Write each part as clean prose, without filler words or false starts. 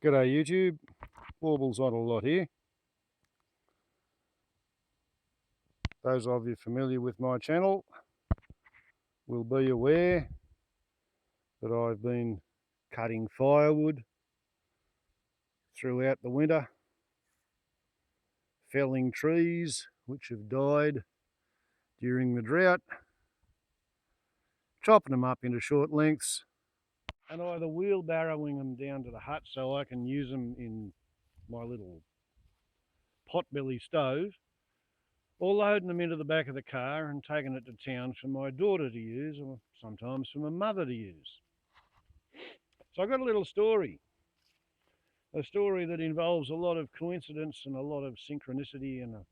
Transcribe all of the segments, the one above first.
G'day YouTube, Warbles on a lot here. Those of you familiar with my channel will be aware that I've been cutting firewood throughout the winter, felling trees which have died during the drought, chopping them up into short lengths and either wheelbarrowing them down to the hut so I can use them in my little potbelly stove, or loading them into the back of the car and taking it to town for my daughter to use, or sometimes for my mother to use. So I've got a little story, a story that involves a lot of coincidence and a lot of synchronicity and a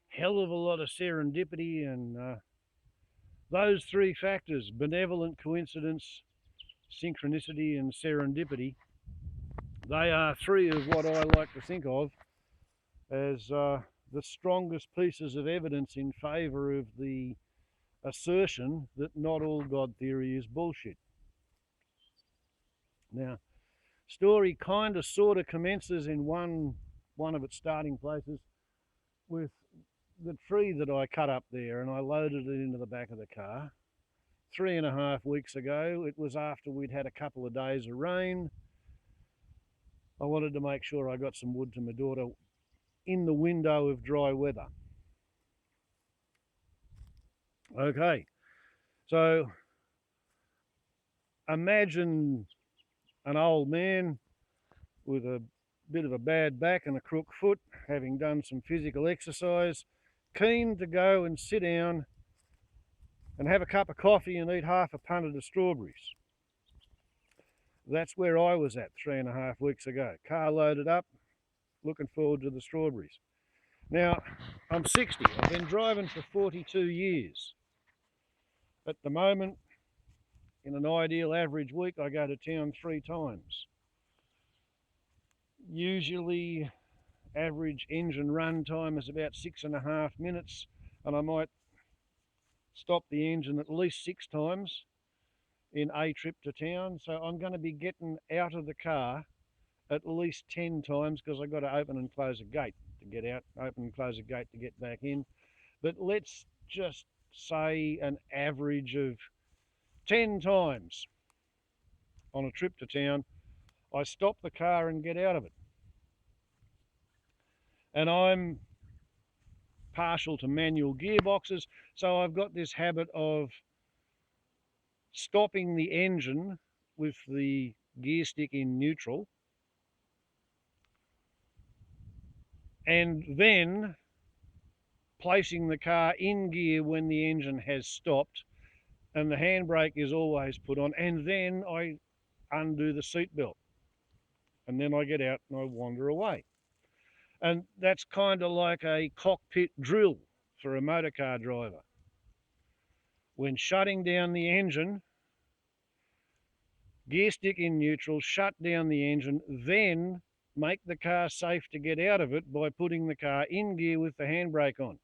hell of a lot of serendipity, and those three factors, benevolent, coincidence, synchronicity and serendipity, they are three of what I like to think of as the strongest pieces of evidence in favour of the assertion that not all God theory is bullshit. Now, story kind of sort of commences in one of its starting places with the tree that I cut up there, and I loaded it into the back of the car 3.5 weeks ago. It was after we'd had a couple of days of rain. I wanted to make sure I got some wood to my daughter in the window of dry weather. Okay, so imagine an old man with a bit of a bad back and a crook foot, having done some physical exercise, keen to go and sit down and have a cup of coffee and eat half a punnet of strawberries. That's where I was at 3.5 weeks ago. Car loaded up, looking forward to the strawberries. Now, I'm 60. I've been driving for 42 years. At the moment, in an ideal average week, I go to town 3 times. Usually, average engine run time is about 6.5 minutes, and I might stop the engine at least 6 times in a trip to town. So I'm going to be getting out of the car at least 10 times because I've got to open and close a gate to get out, open and close a gate to get back in. But let's just say an average of 10 times on a trip to town, I stop the car and get out of it. And I'm partial to manual gearboxes, so I've got this habit of stopping the engine with the gear stick in neutral and then placing the car in gear when the engine has stopped, and the handbrake is always put on, and then I undo the seatbelt, and then I get out and I wander away. And that's kind of like a cockpit drill for a motorcar driver. When shutting down the engine, gear stick in neutral, shut down the engine, then make the car safe to get out of it by putting the car in gear with the handbrake on.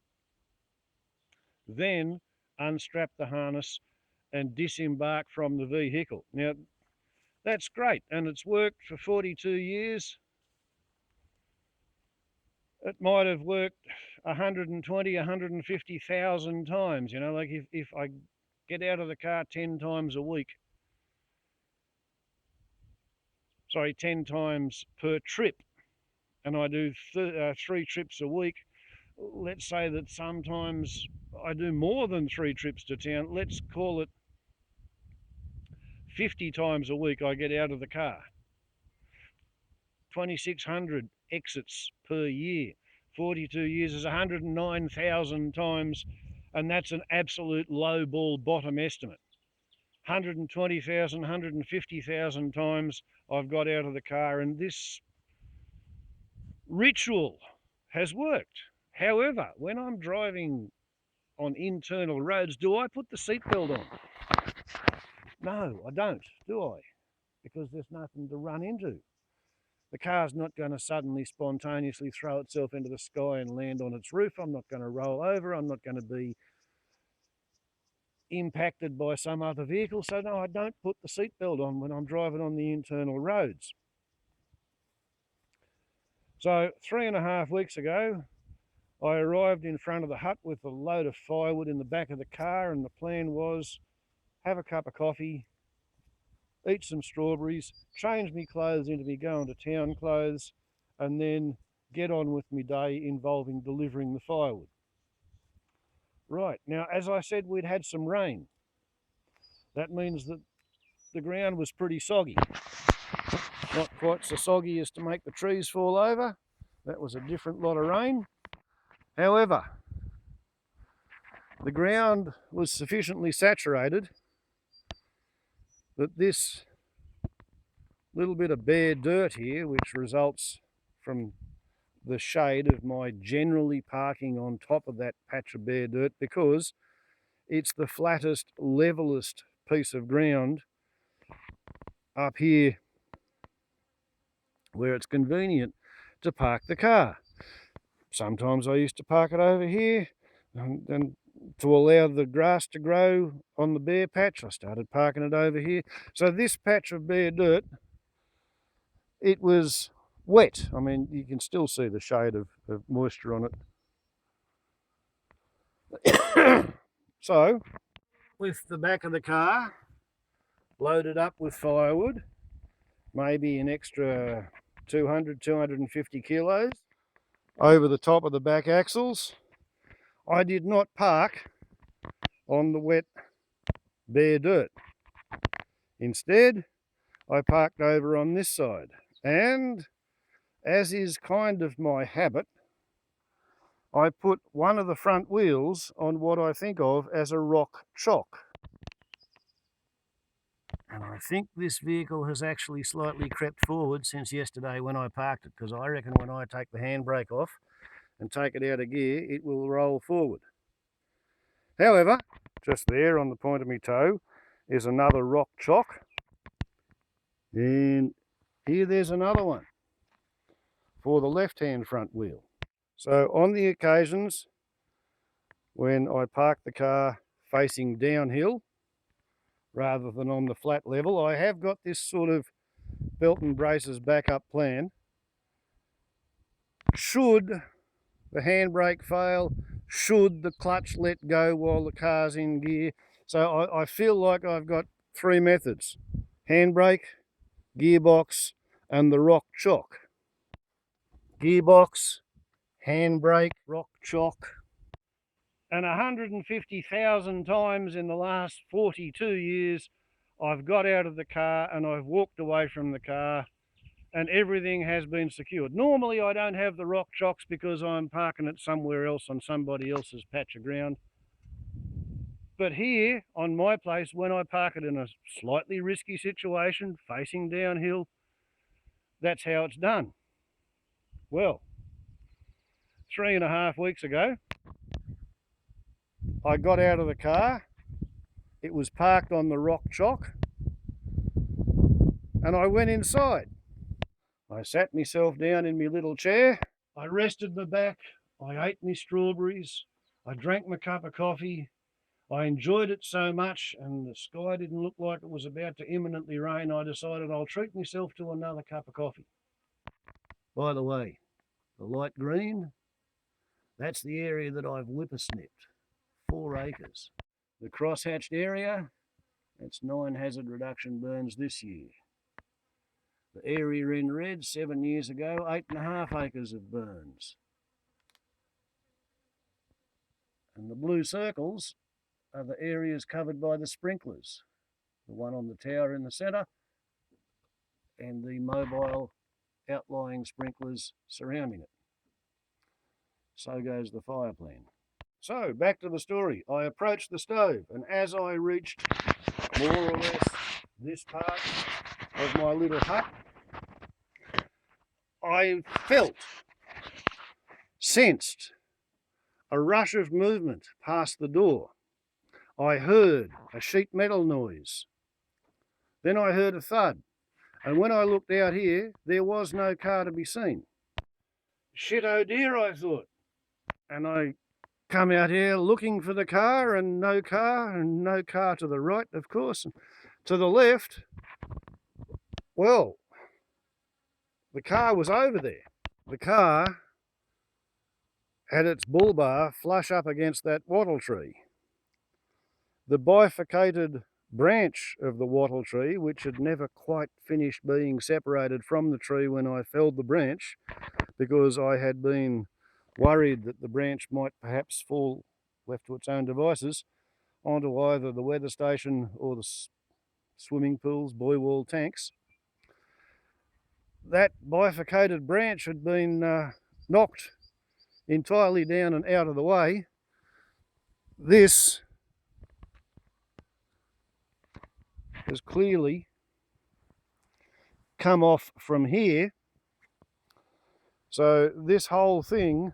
Then unstrap the harness and disembark from the vehicle. Now, that's great, and it's worked for 42 years. It might have worked 120, 150,000 times. You know, like if I get out of the car 10 times a week, 10 times per trip, and I do 3 trips a week, let's say that sometimes I do more than 3 trips to town. Let's call it 50 times a week I get out of the car. 2,600 exits per year. 42 years is 109,000 times, and that's an absolute low ball bottom estimate. 120,000, 150,000 times I've got out of the car, and this ritual has worked. However, when I'm driving on internal roads, do I put the seatbelt on? No, I don't, do I? Because there's nothing to run into. The car's not going to suddenly spontaneously throw itself into the sky and land on its roof. I'm not going to roll over. I'm not going to be impacted by some other vehicle. So no, I don't put the seatbelt on when I'm driving on the internal roads. So 3.5 weeks ago, I arrived in front of the hut with a load of firewood in the back of the car, and the plan was have a cup of coffee, eat some strawberries, change me clothes into me going to town clothes, and then get on with me day involving delivering the firewood. Right, now as I said, we'd had some rain. That means that the ground was pretty soggy. Not quite so soggy as to make the trees fall over. That was a different lot of rain. However, the ground was sufficiently saturated that this little bit of bare dirt here, which results from the shade of my generally parking on top of that patch of bare dirt, because it's the flattest, levelest piece of ground up here where it's convenient to park the car. Sometimes I used to park it over here, and to allow the grass to grow on the bare patch, I started parking it over here. So this patch of bare dirt, it was wet. I mean, you can still see the shade of moisture on it. So, with the back of the car loaded up with firewood, maybe an extra 200, 250 kilos over the top of the back axles, I did not park on the wet, bare dirt. Instead, I parked over on this side. And, as is kind of my habit, I put one of the front wheels on what I think of as a rock chock. And I think this vehicle has actually slightly crept forward since yesterday when I parked it, because I reckon when I take the handbrake off and take it out of gear, it will roll forward. However, just there on the point of my toe is another rock chock. And here there's another one for the left-hand front wheel. So on the occasions when I park the car facing downhill rather than on the flat level, I have got this sort of belt and braces backup plan. Should the handbrake fail, should the clutch let go while the car's in gear. So I feel like I've got three methods: handbrake, gearbox, and the rock chock. Gearbox, handbrake, rock chock. And 150,000 times in the last 42 years, I've got out of the car and I've walked away from the car and everything has been secured. Normally I don't have the rock chocks because I'm parking it somewhere else on somebody else's patch of ground. But here on my place, when I park it in a slightly risky situation, facing downhill, that's how it's done. Well, 3.5 weeks ago, I got out of the car, it was parked on the rock chock, and I went inside. I sat myself down in my little chair, I rested my back, I ate my strawberries, I drank my cup of coffee. I enjoyed it so much, and the sky didn't look like it was about to imminently rain, I decided I'll treat myself to another cup of coffee. By the way, the light green, that's the area that I've whippersnipped. 4 acres. The cross-hatched area, that's 9 hazard reduction burns this year. The area in red, 7 years ago, 8.5 acres of burns. And the blue circles are the areas covered by the sprinklers. The one on the tower in the centre and the mobile outlying sprinklers surrounding it. So goes the fire plan. So, back to the story. I approached the stove, and as I reached more or less this part of my little hut, I sensed a rush of movement past the door. I heard a sheet metal noise. Then I heard a thud, and when I looked out here, there was no car to be seen. Shit, oh dear, I thought. And I come out here looking for the car, and no car to the right, of course. And to the left, well, the car was over there. the car had its bull bar flush up against that wattle tree. The bifurcated branch of the wattle tree, which had never quite finished being separated from the tree when I felled the branch, because I had been worried that the branch might perhaps fall, left to its own devices, onto either the weather station or the swimming pools, buoy wall tanks. That bifurcated branch had been knocked entirely down and out of the way. This has clearly come off from here. So this whole thing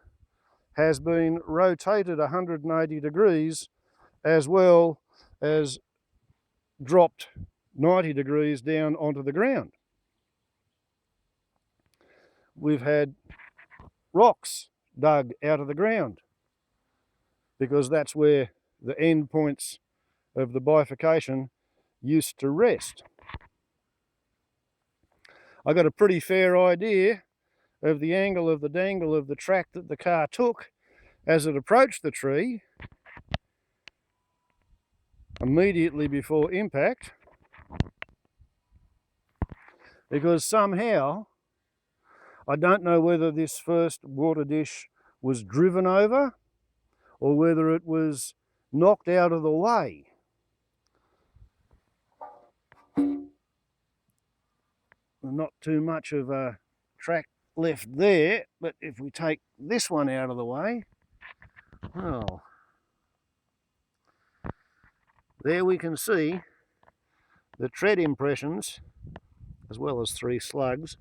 has been rotated 180 degrees as well as dropped 90 degrees down onto the ground. We've had rocks dug out of the ground because that's where the end points of the bifurcation used to rest. I got a pretty fair idea of the angle of the dangle of the track that the car took as it approached the tree immediately before impact, because somehow, I don't know whether this first water dish was driven over or whether it was knocked out of the way. Not too much of a track left there, but if we take this one out of the way, well, there we can see the tread impressions as well as 3 slugs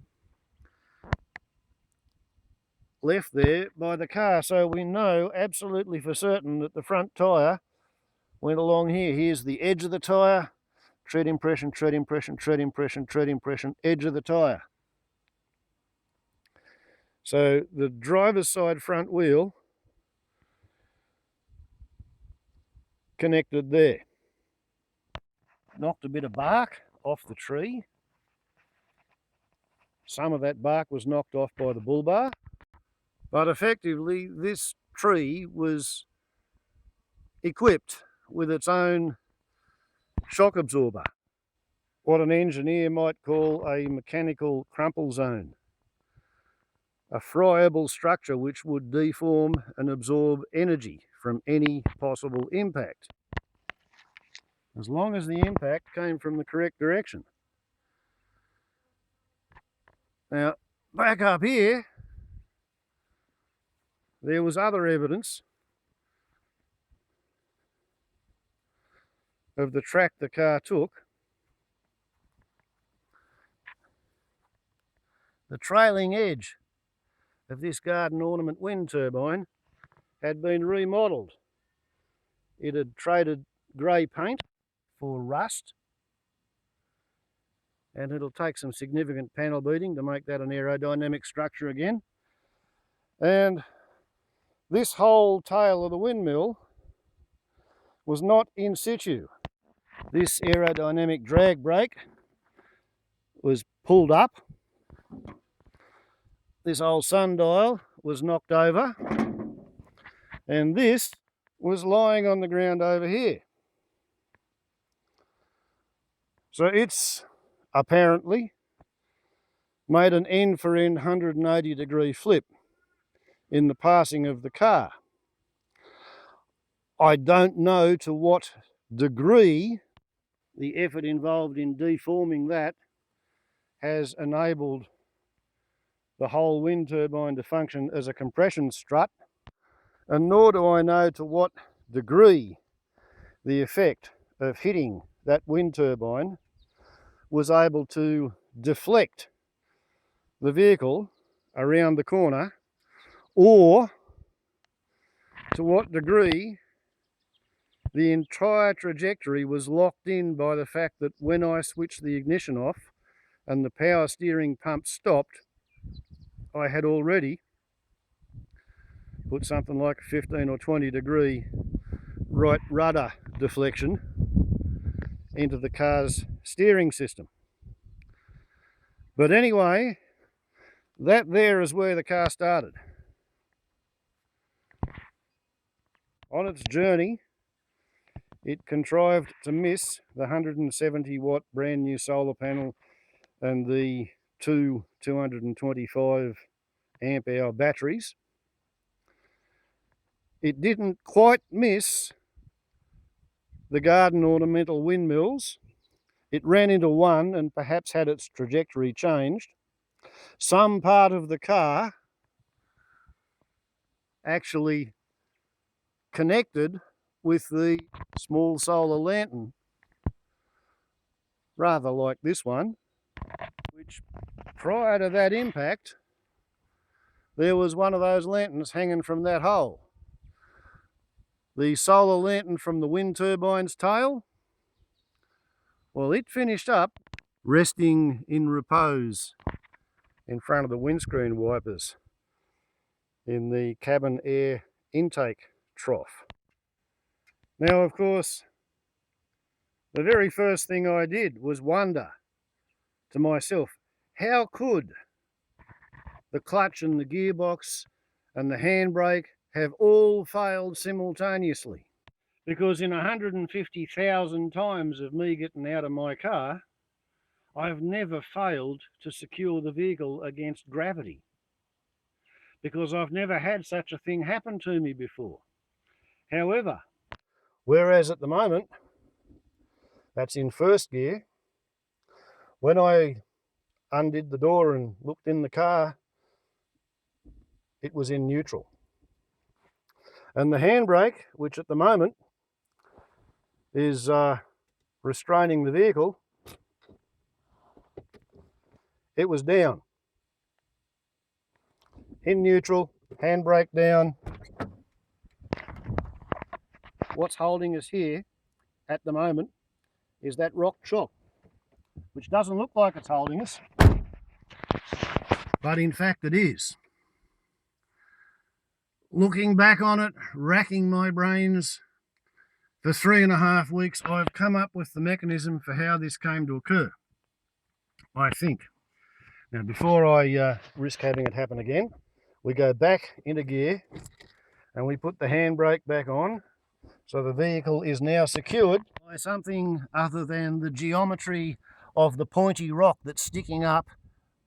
left there by the car. So we know absolutely for certain that the front tyre went along here. Here's the edge of the tyre, tread impression, tread impression, tread impression, tread impression, edge of the tyre. So the driver's side front wheel connected there. Knocked a bit of bark off the tree. Some of that bark was knocked off by the bull bar, but effectively this tree was equipped with its own shock absorber, what an engineer might call a mechanical crumple zone, a friable structure which would deform and absorb energy from any possible impact, as long as the impact came from the correct direction. Now, back up here, there was other evidence of the track the car took. The trailing edge of this garden ornament wind turbine had been remodelled. It had traded grey paint for rust, and it'll take some significant panel beating to make that an aerodynamic structure again. And this whole tail of the windmill was not in situ. This aerodynamic drag brake was pulled up. This old sundial was knocked over, and this was lying on the ground over here. So it's apparently made an end for end 180 degree flip in the passing of the car. I don't know to what degree the effort involved in deforming that has enabled the whole wind turbine to function as a compression strut, and nor do I know to what degree the effect of hitting that wind turbine was able to deflect the vehicle around the corner, or to what degree the entire trajectory was locked in by the fact that when I switched the ignition off and the power steering pump stopped, I had already put something like a 15 or 20 degree right rudder deflection into the car's steering system. But anyway, That there is where the car started. On its journey, it contrived to miss the 170 watt brand new solar panel and the two 225 amp hour batteries. It didn't quite miss the garden ornamental windmills. It ran into one and perhaps had its trajectory changed. Some part of the car actually connected with the small solar lantern, rather like this one, which prior to that impact, there was one of those lanterns hanging from that hole. The solar lantern from the wind turbine's tail, well, it finished up resting in repose in front of the windscreen wipers in the cabin air intake trough. Now, of course, the very first thing I did was wonder to myself, how could the clutch and the gearbox and the handbrake have all failed simultaneously? Because in 150,000 times of me getting out of my car, I've never failed to secure the vehicle against gravity, because I've never had such a thing happen to me before. However, whereas at the moment, that's in first gear, when I undid the door and looked in the car, it was in neutral. And the handbrake, which at the moment is restraining the vehicle, it was down. In neutral, handbrake down. What's holding us here at the moment is that rock chalk, which doesn't look like it's holding us, but in fact it is. Looking back on it, racking my brains for 3.5 weeks, I've come up with the mechanism for how this came to occur, I think. Now, before I risk having it happen again, we go back into gear and we put the handbrake back on, so the vehicle is now secured by something other than the geometry of the pointy rock that's sticking up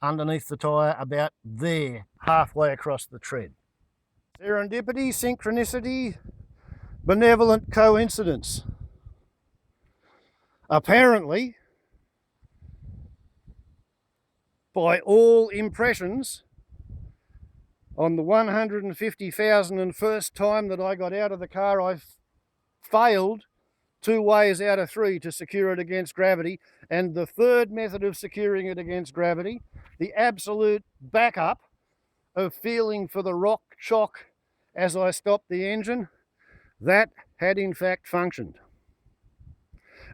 underneath the tyre about there, halfway across the tread. Serendipity, synchronicity, benevolent coincidence. Apparently, by all impressions, on the 150,001st time that I got out of the car, I failed 2 ways out of 3 to secure it against gravity, and the third method of securing it against gravity, the absolute backup of feeling for the rock shock as I stopped the engine, that had in fact functioned.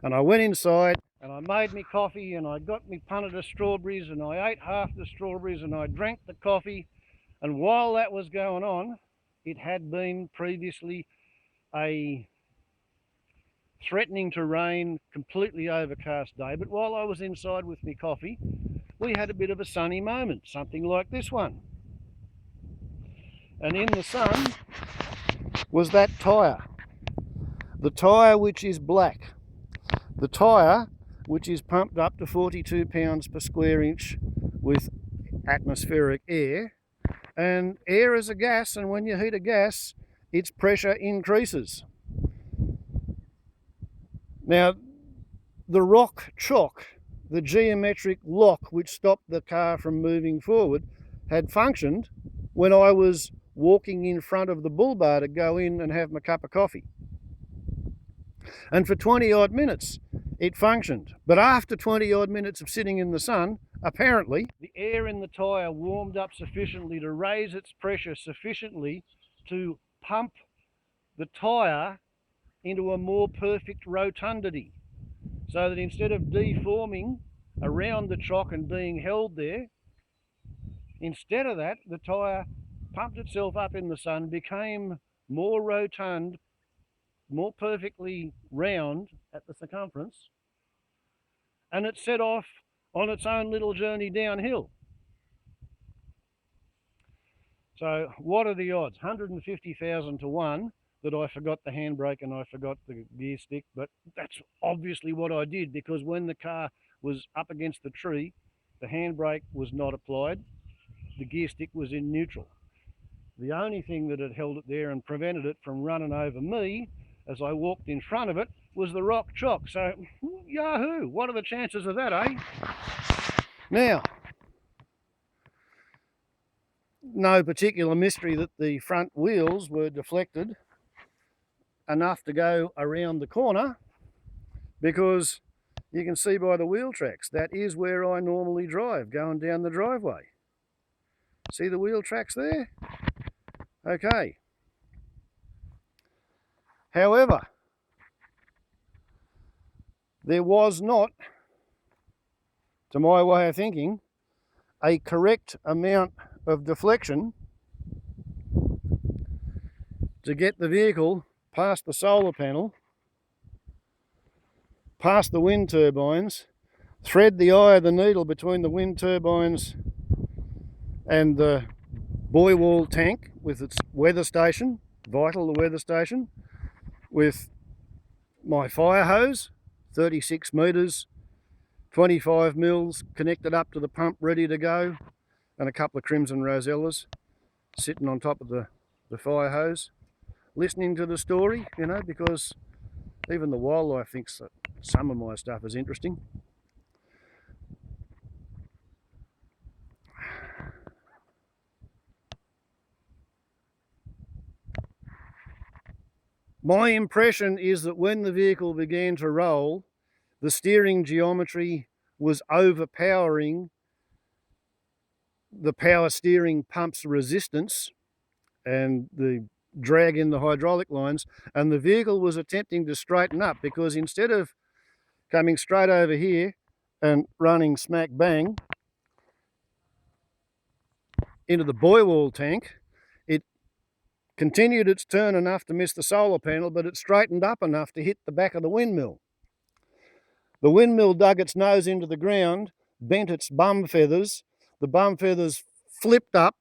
And I went inside and I made me coffee and I got me punnet of strawberries and I ate half the strawberries and I drank the coffee, and while that was going on, it had been previously a threatening to rain, completely overcast day, but while I was inside with me coffee, we had a bit of a sunny moment, something like this one. And in the sun was that tyre. The tyre which is black. The tyre which is pumped up to 42 pounds per square inch with atmospheric air. And air is a gas, and when you heat a gas, its pressure increases. Now, the rock chock, the geometric lock which stopped the car from moving forward, had functioned when I was walking in front of the bull bar to go in and have my cup of coffee. And for 20 odd minutes it functioned. But after 20 odd minutes of sitting in the sun, apparently the air in the tyre warmed up sufficiently to raise its pressure sufficiently to pump the tyre into a more perfect rotundity, so that instead of deforming around the chock and being held there, instead of that, the tyre pumped itself up in the sun, became more rotund, more perfectly round at the circumference, and it set off on its own little journey downhill. So what are the odds? 150,000 to 1 that I forgot the handbrake and I forgot the gear stick. But that's obviously what I did, because when the car was up against the tree, the handbrake was not applied. The gear stick was in neutral. The only thing that had held it there and prevented it from running over me as I walked in front of it was the rock chock. So, yahoo! What are the chances of that, eh? Now, no particular mystery that the front wheels were deflected enough to go around the corner, because you can see by the wheel tracks that is where I normally drive, going down the driveway. See the wheel tracks there? Okay. However, there was not, to my way of thinking, a correct amount of deflection to get the vehicle past the solar panel, past the wind turbines, thread the eye of the needle between the wind turbines and the buoy wall tank with its weather station, vital the weather station, with my fire hose, 36 metres, 25 mils connected up to the pump ready to go, and a couple of crimson rosellas sitting on top of the fire hose, listening to the story, you know, because even the wildlife thinks that some of my stuff is interesting. My impression is that when the vehicle began to roll, the steering geometry was overpowering the power steering pump's resistance and the drag in the hydraulic lines, and the vehicle was attempting to straighten up, because instead of coming straight over here and running smack bang into the buoy wall tank, it continued its turn enough to miss the solar panel, but it straightened up enough to hit the back of the windmill. The windmill dug its nose into the ground, bent its bum feathers, the bum feathers flipped up,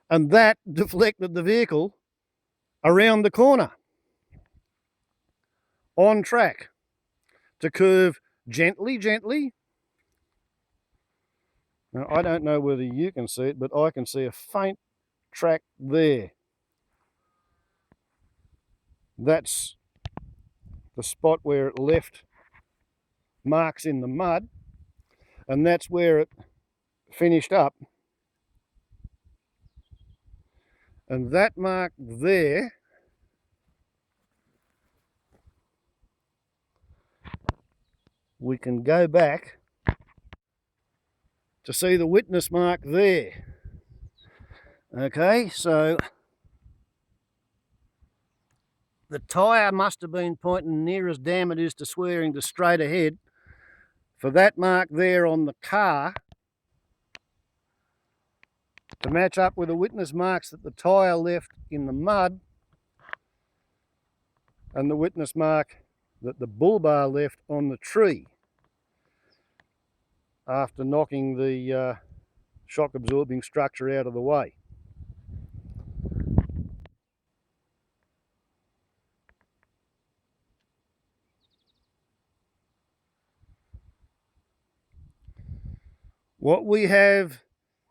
and that deflected the vehicle around the corner on track to curve gently. Now, I don't know whether you can see it, but I can see a faint track there. That's the spot where it left marks in the mud, and that's where it finished up. And that mark there we can go back to see the witness mark there. Okay, so the tyre must have been pointing near as damn it is to swearing to straight ahead for that mark there on the car to match up with the witness marks that the tyre left in the mud and the witness mark that the bull bar left on the tree after knocking the shock absorbing structure out of the way. What we have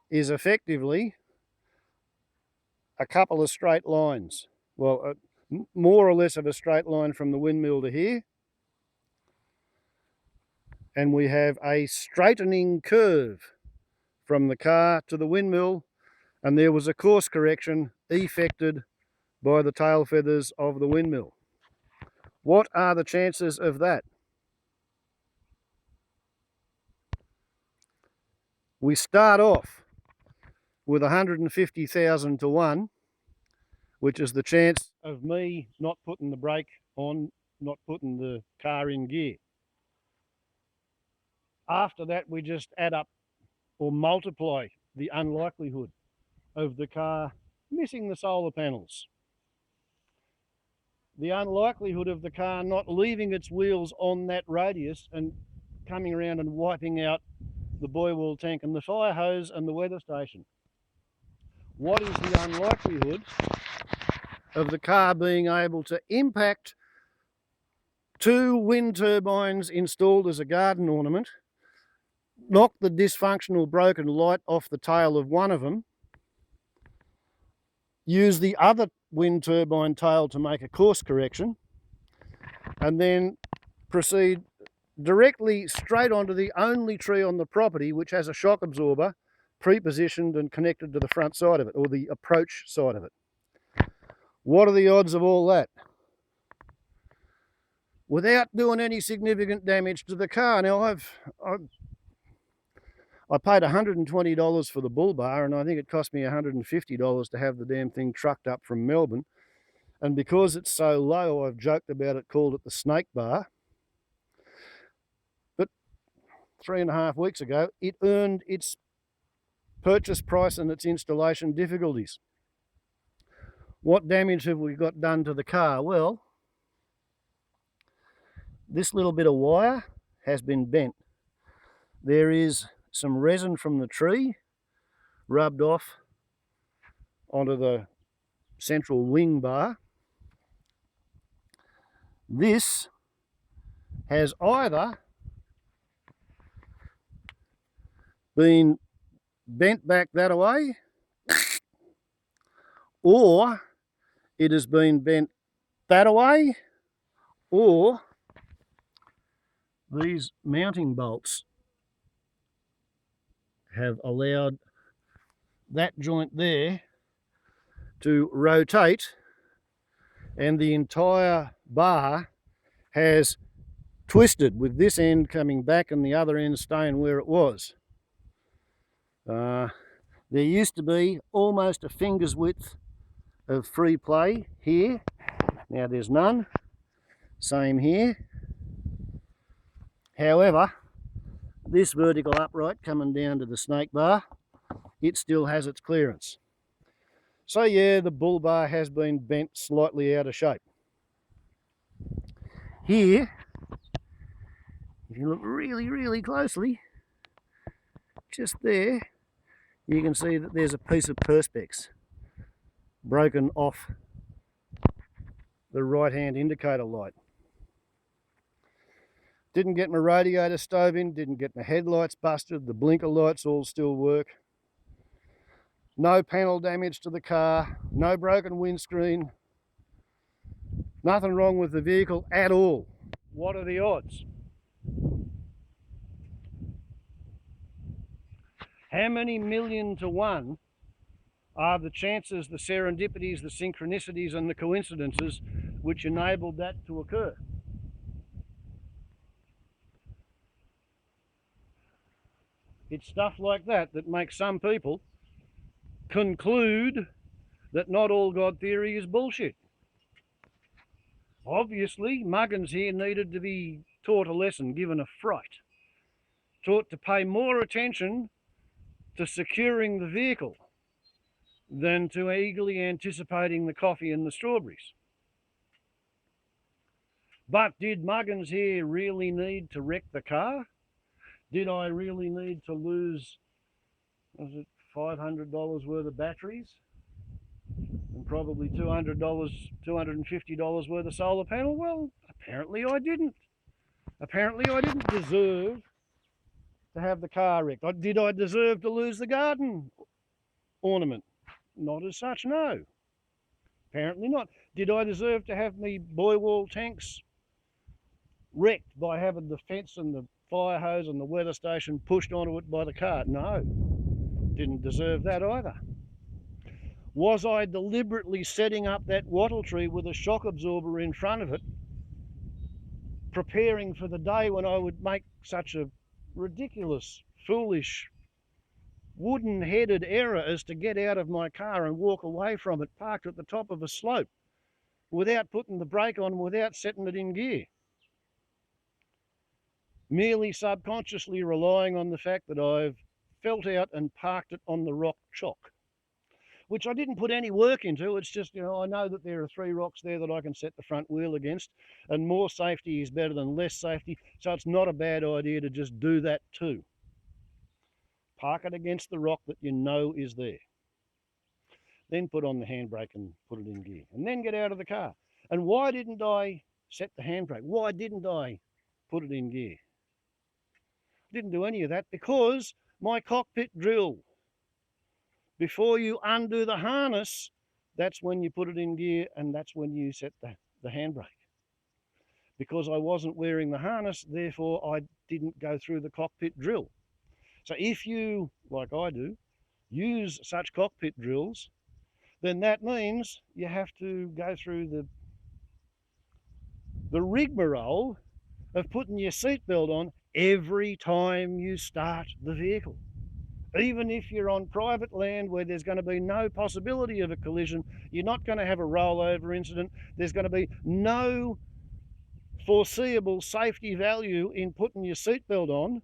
is effectively a couple of straight lines. Well, more or less of a straight line from the windmill to here. And we have a straightening curve from the car to the windmill, and there was a course correction effected by the tail feathers of the windmill. What are the chances of that? We start off with 150,000 to 1, which is the chance of me not putting the brake on, not putting the car in gear. After that, we just add up or multiply the unlikelihood of the car missing the solar panels, the unlikelihood of the car not leaving its wheels on that radius and coming around and wiping out the buoy wall tank and the fire hose and the weather station. what is the unlikelihood of the car being able to impact 2 wind turbines installed as a garden ornament, knock the dysfunctional broken light off the tail of one of them, use the other wind turbine tail to make a course correction, and then proceed directly straight onto the only tree on the property which has a shock absorber pre-positioned and connected to the front side of it, or the approach side of it. What are the odds of all that? Without doing any significant damage to the car. Now, I paid $120 for the bull bar, and I think it cost me $150 to have the damn thing trucked up from Melbourne. And because it's so low, I've joked about it, called it the snake bar. But 3.5 weeks ago, it earned its purchase price and its installation difficulties. What damage have we got done to the car? Well, this little bit of wire has been bent. There is some resin from the tree rubbed off onto the central wing bar. This has either been bent back that way, or it has been bent that way, or these mounting bolts have allowed that joint there to rotate, and the entire bar has twisted, with this end coming back and the other end staying where it was. There used to be almost a finger's width of free play here. Now there's none. Same here. However, this vertical upright coming down to the snake bar, it still has its clearance. So yeah, the bull bar has been bent slightly out of shape. Here, if you look really, really closely, just there, you can see that there's a piece of perspex broken off the right-hand indicator light. Didn't get my radiator stove in, didn't get my headlights busted, the blinker lights all still work. No panel damage to the car, no broken windscreen, nothing wrong with the vehicle at all. What are the odds? How many million to one are the chances, the serendipities, the synchronicities and the coincidences which enabled that to occur? It's stuff like that that makes some people conclude that not all God theory is bullshit. Obviously, Muggins here needed to be taught a lesson, given a fright, taught to pay more attention to securing the vehicle than to eagerly anticipating the coffee and the strawberries. But did Muggins here really need to wreck the car? Did I really need to lose, was it $500 worth of batteries and probably $200, $250 worth of solar panel? Well, apparently I didn't. Apparently I didn't deserve to have the car wrecked. Did I deserve to lose the garden ornament? Not as such, no. Apparently not. Did I deserve to have me boy wall tanks wrecked by having the fence and the fire hose and the weather station pushed onto it by the car? No, didn't deserve that either. Was I deliberately setting up that wattle tree with a shock absorber in front of it, preparing for the day when I would make such a ridiculous, foolish, wooden-headed error as to get out of my car and walk away from it parked at the top of a slope without putting the brake on, without setting it in gear? Merely subconsciously relying on the fact that I've felt out and parked it on the rock chalk, which I didn't put any work into. It's just, I know that there are 3 rocks there that I can set the front wheel against, and more safety is better than less safety, so it's not a bad idea to just do that too. Park it against the rock that you know is there. then put on the handbrake and put it in gear, and then get out of the car. And why didn't I set the handbrake? Why didn't I put it in gear? Didn't do any of that because my cockpit drill, before you undo the harness, that's when you put it in gear and that's when you set the handbrake. Because I wasn't wearing the harness, therefore I didn't go through the cockpit drill. So if you, like I do, use such cockpit drills, then that means you have to go through the rigmarole of putting your seatbelt on every time you start the vehicle. Even if you're on private land where there's going to be no possibility of a collision, you're not going to have a rollover incident, there's going to be no foreseeable safety value in putting your seatbelt on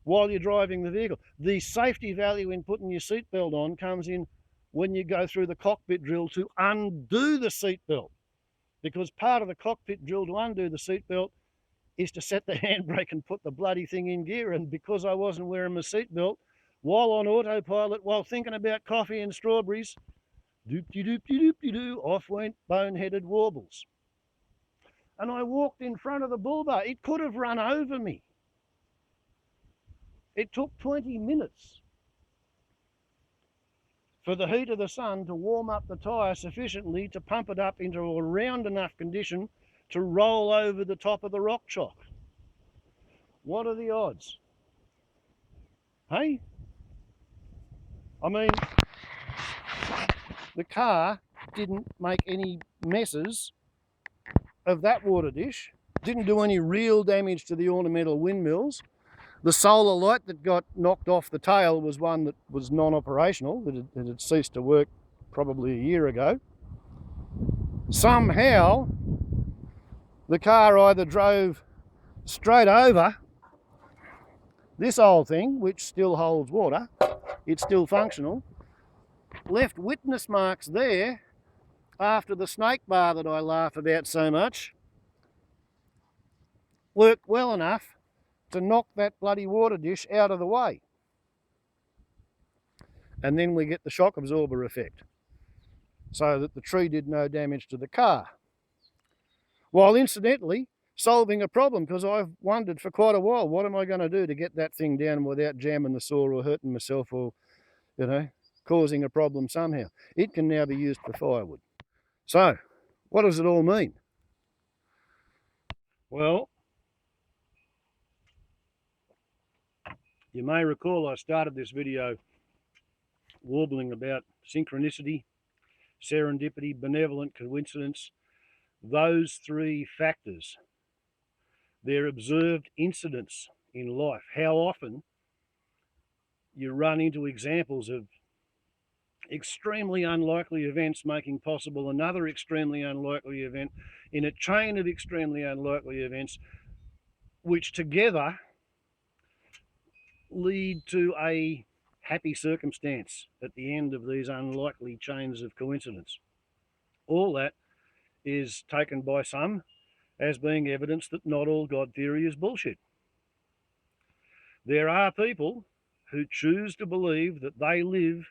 while you're driving the vehicle. The safety value in putting your seatbelt on comes in when you go through the cockpit drill to undo the seatbelt, because part of the cockpit drill to undo the seatbelt is to set the handbrake and put the bloody thing in gear. And because I wasn't wearing my seatbelt, while on autopilot, while thinking about coffee and strawberries, doop-de-doop-de-doop-de-doo, off went boneheaded warbles. And I walked in front of the bull bar. It could have run over me. It took 20 minutes for the heat of the sun to warm up the tyre sufficiently to pump it up into a round enough condition to roll over the top of the rock chalk. What are the odds? Hey? I mean, the car didn't make any messes of that water dish, didn't do any real damage to the ornamental windmills. The solar light that got knocked off the tail was one that was non-operational, that had ceased to work probably a year ago. Somehow, the car either drove straight over this old thing, which still holds water, it's still functional, left witness marks there after the snake bar that I laugh about so much worked well enough to knock that bloody water dish out of the way. And then we get the shock absorber effect, so that the tree did no damage to the car. While incidentally solving a problem, because I've wondered for quite a while, what am I going to do to get that thing down without jamming the saw or hurting myself or, causing a problem somehow. It can now be used for firewood. So, what does it all mean? Well, you may recall I started this video warbling about synchronicity, serendipity, benevolent, coincidence, those three factors. They're observed incidents in life. How often you run into examples of extremely unlikely events making possible another extremely unlikely event in a chain of extremely unlikely events, which together lead to a happy circumstance at the end of these unlikely chains of coincidence. All that is taken by some as being evidence that not all God theory is bullshit. There are people who choose to believe that they live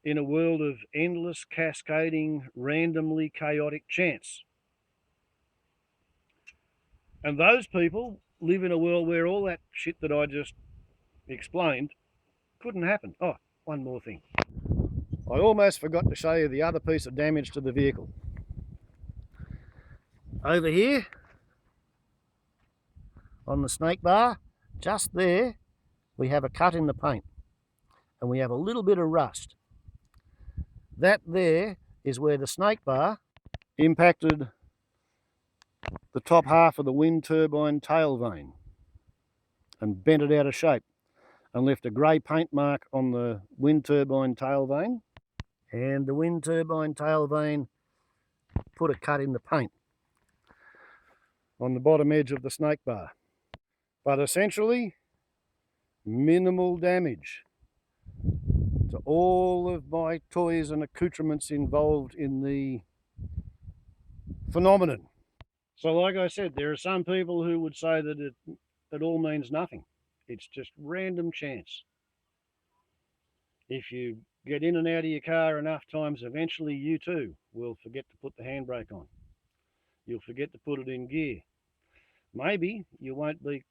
in a world of endless, cascading, randomly chaotic chance. And those people live in a world where all that shit that I just explained couldn't happen. Oh, one more thing. I almost forgot to show you the other piece of damage to the vehicle. Over here, on the snake bar, just there, we have a cut in the paint. And we have a little bit of rust. That there is where the snake bar impacted the top half of the wind turbine tail vane and bent it out of shape and left a grey paint mark on the wind turbine tail vane, and the wind turbine tail vane put a cut in the paint on the bottom edge of the snake bar. But essentially, minimal damage to all of my toys and accoutrements involved in the phenomenon. So like I said, there are some people who would say that it all means nothing. It's just random chance. If you Get in and out of your car enough times, eventually you too will forget to put the handbrake on. You'll forget to put it in gear. Maybe you won't be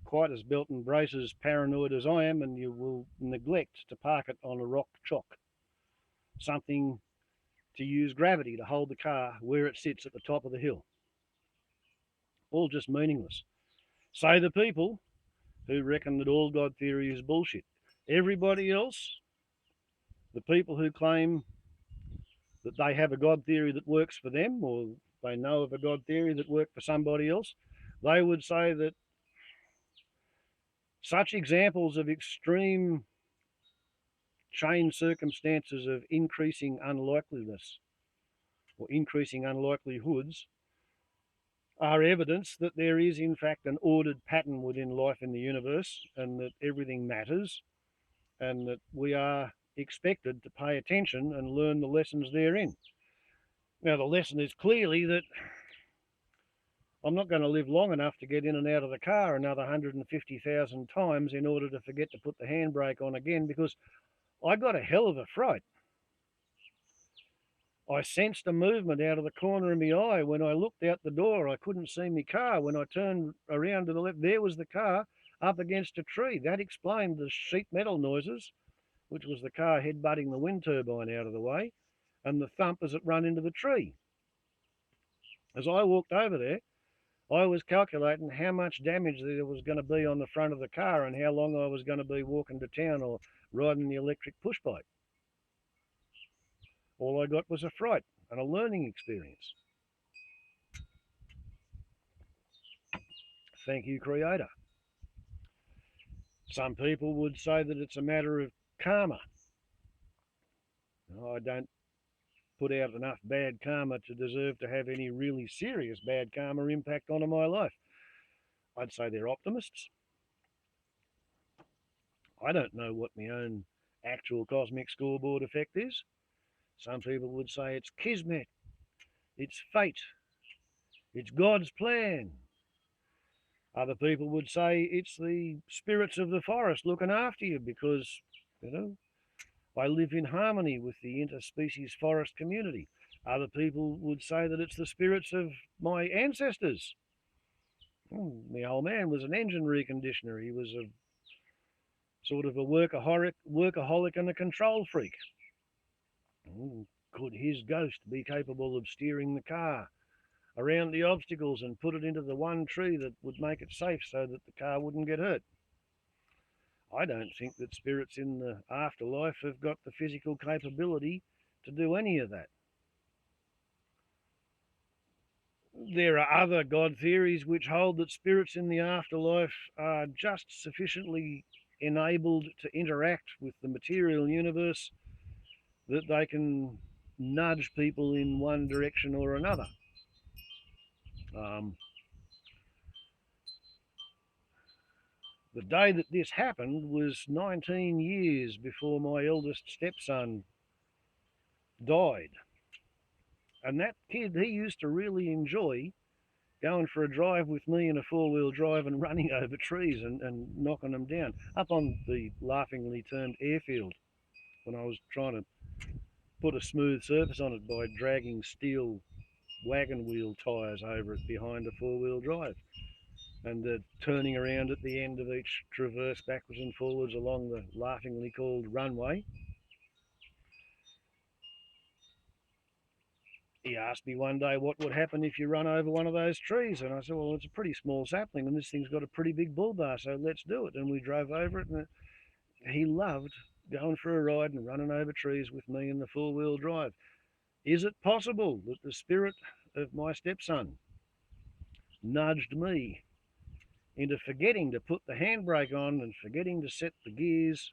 quite as belt and braces paranoid as I am, and you will neglect to park it on a rock chalk. Something to use gravity to hold the car where it sits at the top of the hill. All just meaningless. Say the people who reckon that all God theory is bullshit. Everybody else, the people who claim that they have a God theory that works for them, or they know of a God theory that worked for somebody else, they would say that such examples of extreme chain circumstances of increasing unlikeliness or increasing unlikelihoods are evidence that there is in fact an ordered pattern within life in the universe, and that everything matters, and that we are expected to pay attention and learn the lessons therein. Now, the lesson is clearly that I'm not going to live long enough to get in and out of the car another 150,000 times in order to forget to put the handbrake on again, because I got a hell of a fright. I sensed a movement out of the corner of my eye. When I looked out the door, I couldn't see my car. When I turned around to the left, there was the car up against a tree. That explained the sheet metal noises, which was the car head-butting the wind turbine out of the way, and the thump as it run into the tree. As I walked over there, I was calculating how much damage there was going to be on the front of the car and how long I was going to be walking to town or riding the electric push bike. All I got was a fright and a learning experience. Thank you, Creator. Some people would say that it's a matter of karma. I don't put out enough bad karma to deserve to have any really serious bad karma impact on my life. I'd say they're optimists. I don't know what my own actual cosmic scoreboard effect is. Some people would say it's kismet, it's fate, it's God's plan. Other people would say it's the spirits of the forest looking after you because, I live in harmony with the interspecies forest community. Other people would say that it's the spirits of my ancestors. My old man was an engine reconditioner. He was a sort of a workaholic and a control freak. Could his ghost be capable of steering the car around the obstacles and put it into the one tree that would make it safe so that the car wouldn't get hurt? I don't think that spirits in the afterlife have got the physical capability to do any of that. There are other God theories which hold that spirits in the afterlife are just sufficiently enabled to interact with the material universe that they can nudge people in one direction or another. The day that this happened was 19 years before my eldest stepson died. And that kid, he used to really enjoy going for a drive with me in a four-wheel drive and running over trees and knocking them down. Up on the laughingly termed airfield, when I was trying to put a smooth surface on it by dragging steel wagon wheel tyres over it behind a four-wheel drive, and turning around at the end of each traverse backwards and forwards along the laughingly called runway. He asked me one day what would happen if you run over one of those trees, and I said, well, it's a pretty small sapling and this thing's got a pretty big bull bar, so let's do it. And we drove over it, and he loved going for a ride and running over trees with me in the four-wheel drive. Is it possible that the spirit of my stepson nudged me into forgetting to put the handbrake on and forgetting to set the gears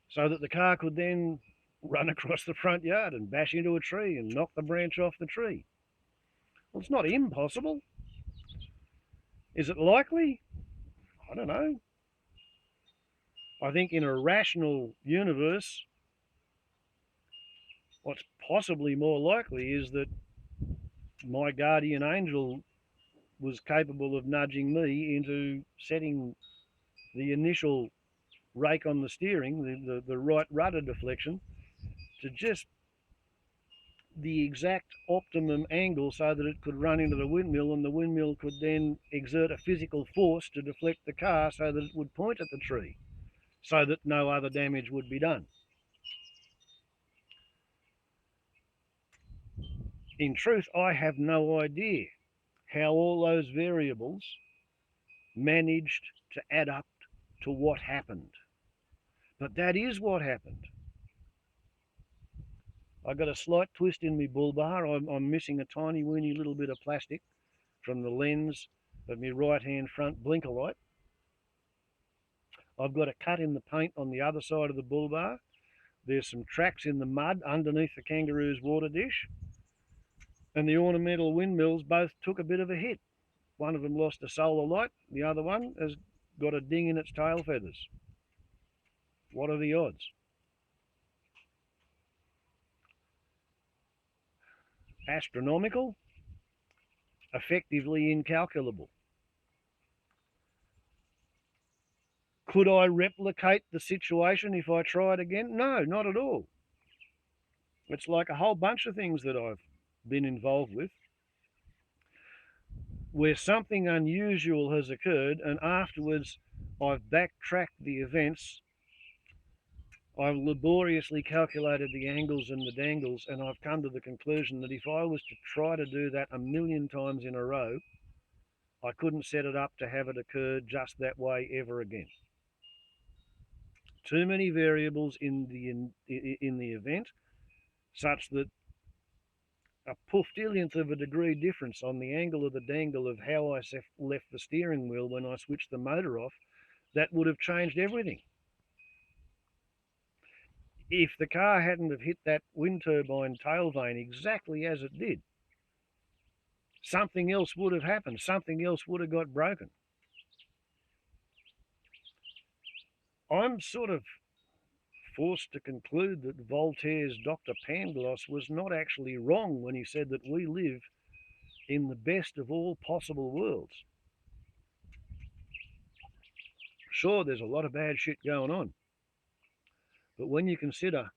so that the car could then run across the front yard and bash into a tree and knock the branch off the tree? Well, it's not impossible. Is it likely? I don't know. I think in a rational universe, what's possibly more likely is that my guardian angel was capable of nudging me into setting the initial rake on the steering, the right rudder deflection, to just the exact optimum angle so that it could run into the windmill, and the windmill could then exert a physical force to deflect the car so that it would point at the tree, so that no other damage would be done. In truth, I have no idea how all those variables managed to add up to what happened. But that is what happened. I got a slight twist in my bull bar. I'm missing a tiny weeny little bit of plastic from the lens of my right hand front blinker light. I've got a cut in the paint on the other side of the bull bar. There's some tracks in the mud underneath the kangaroo's water dish. And the ornamental windmills both took a bit of a hit. One of them lost a solar light. The other one has got a ding in its tail feathers. What are the odds? Astronomical, effectively incalculable. Could I replicate the situation if I tried again? No, not at all. It's like a whole bunch of things that I've been involved with, where something unusual has occurred, and afterwards I've backtracked the events. I've laboriously calculated the angles and the dangles, and I've come to the conclusion that if I was to try to do that a million times in a row, I couldn't set it up to have it occur just that way ever again. Too many variables in the event, such that a puftillionth of a degree difference on the angle of the dangle of how I left the steering wheel when I switched the motor off, that would have changed everything. If the car hadn't have hit that wind turbine tail vane exactly as it did, something else would have happened. Something else would have got broken. I'm sort of forced to conclude that Voltaire's Dr. Pangloss was not actually wrong when he said that we live in the best of all possible worlds. Sure, there's a lot of bad shit going on, but when you consider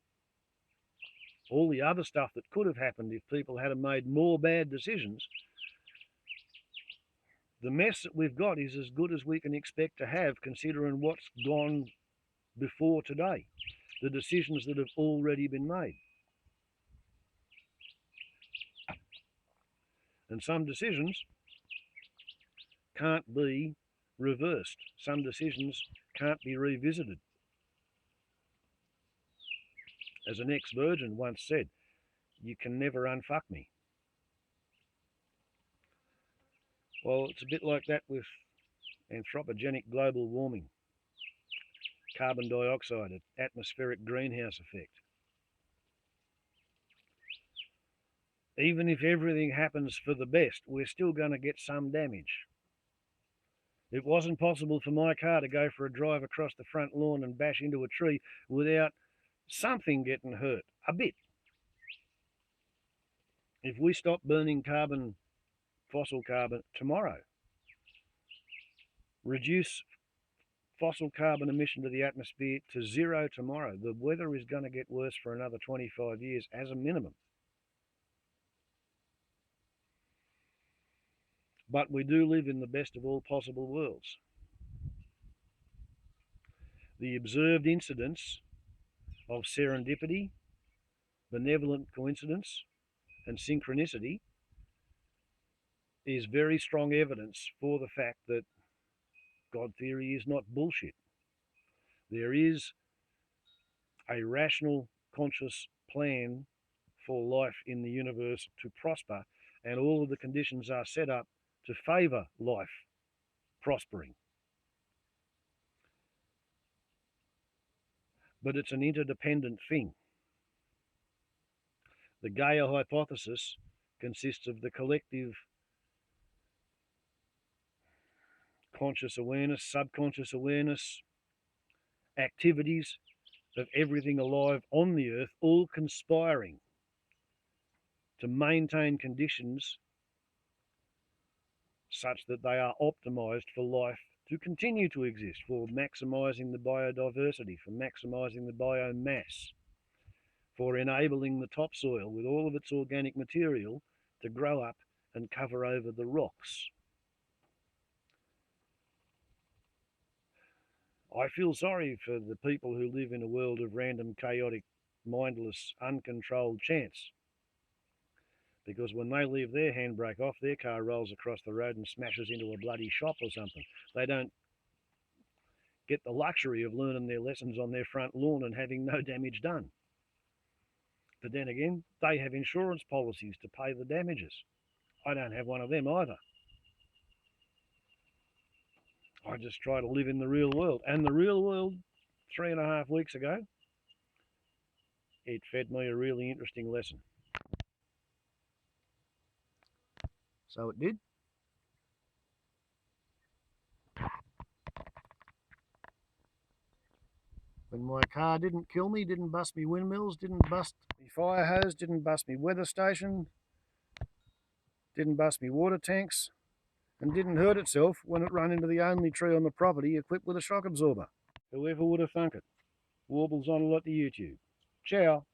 all the other stuff that could have happened if people had made more bad decisions, the mess that we've got is as good as we can expect to have, considering what's gone before today, the decisions that have already been made. And some decisions can't be reversed. Some decisions can't be revisited. As an ex-virgin once said, you can never unfuck me. Well, it's a bit like that with anthropogenic global warming, carbon dioxide, atmospheric greenhouse effect. Even if everything happens for the best, we're still going to get some damage. It wasn't possible for my car to go for a drive across the front lawn and bash into a tree without something getting hurt, a bit. If we stop burning fossil carbon tomorrow, reduce fossil carbon emission to the atmosphere to zero tomorrow, the weather is going to get worse for another 25 years as a minimum. But we do live in the best of all possible worlds. The observed incidents of serendipity, benevolent coincidence, and synchronicity is very strong evidence for the fact that God theory is not bullshit. There is a rational, conscious plan for life in the universe to prosper, and all of the conditions are set up to favour life prospering. But it's an interdependent thing. The Gaia hypothesis consists of the collective conscious awareness, subconscious awareness, activities of everything alive on the earth, all conspiring to maintain conditions such that they are optimized for life to continue to exist, for maximizing the biodiversity, for maximizing the biomass, for enabling the topsoil with all of its organic material to grow up and cover over the rocks. I feel sorry for the people who live in a world of random, chaotic, mindless, uncontrolled chance. Because when they leave their handbrake off, their car rolls across the road and smashes into a bloody shop or something. They don't get the luxury of learning their lessons on their front lawn and having no damage done. But then again, they have insurance policies to pay the damages. I don't have one of them either. I just try to live in the real world. And the real world, 3.5 weeks ago, it fed me a really interesting lesson. So it did. When my car didn't kill me, didn't bust me windmills, didn't bust me fire hose, didn't bust me weather station, didn't bust me water tanks, and didn't hurt itself when it ran into the only tree on the property equipped with a shock absorber. Whoever would have thunk it? Warbles on a lot to YouTube. Ciao.